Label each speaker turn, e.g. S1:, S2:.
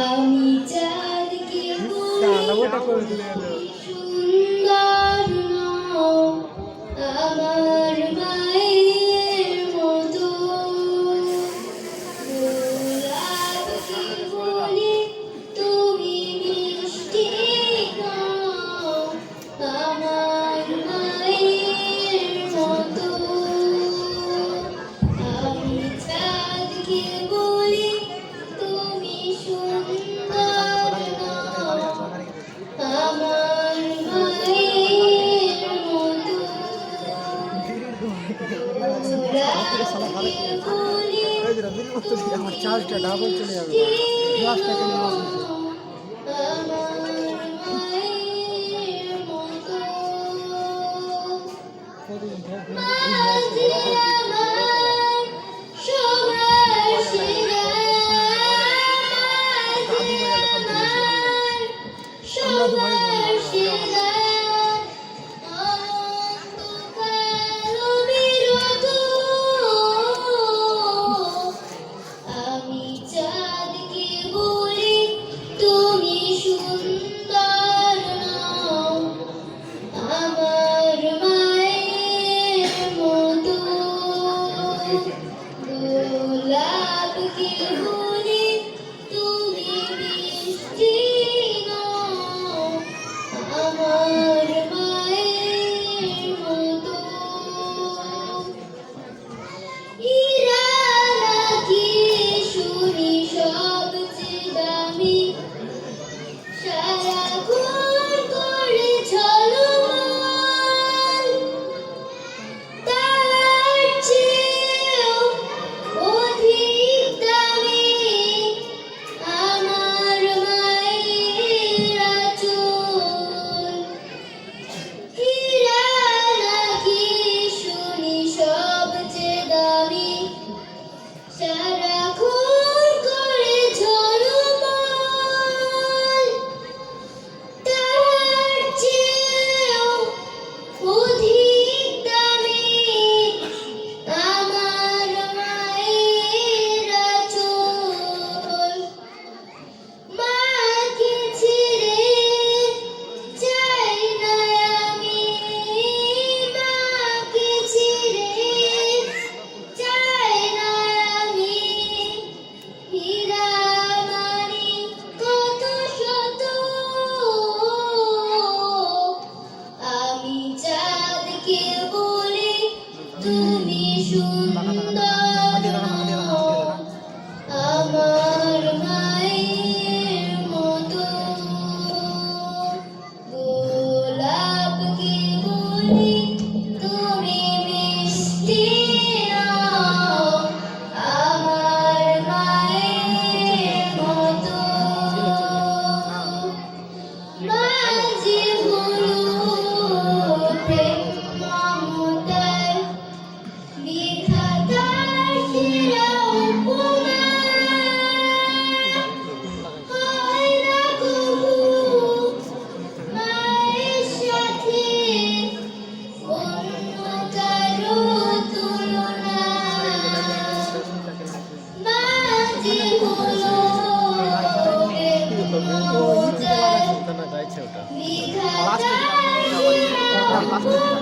S1: আমি চাঁদকে বলি সুন্দর নও আমার মায়ের মতো, গোলাপকে বলি তুমি মিষ্টি নও আমার মায়ের মতো। আমি চাঁদকে বলি তুমি সুন্দর নও আমার মায়ের মতো, গোলাপকে বলি
S2: আমার চার্জটা ডাবল চলে যাবে।
S1: আমি চাঁদকে বলি তুমি সুন্দর নও আমার মায়ের মতো, গোলাপকে বলি তুমি মিষ্টি নও আমার মায়ের মতো। হীরা নাকি শুনি সবচেয়ে দামি, সারাক্ষণ করে ঝলমল, তার চেয়েও অধিক দামি আমার মায়ের আঁচল। হীরা নাকি শুনি সবচেয়ে দামি, সারাক্ষণ করে ঝলমল, তার চেয়েও অধিক দামি আমার মায়ের আঁচল। মাকে ছেড়ে যাই না আমি, মাকে ছেড়ে যাই না আমি, হীরা মানিক কত শত, আমি চাঁদকে বলি তুমি সুন্দর নও আমার মায়ের মতো, গোলাপকে বলি তুমি মিষ্টি নও আমার মায়ের মতো। মাঝে হলো প্রেম মমতার বিধাতার সেরা উপমা, হয় না কবু মায়ের সাথে অন্য কারো তুলনা। মাঝে হলো প্রেম মমতার বিধাতার সেরা উপমা,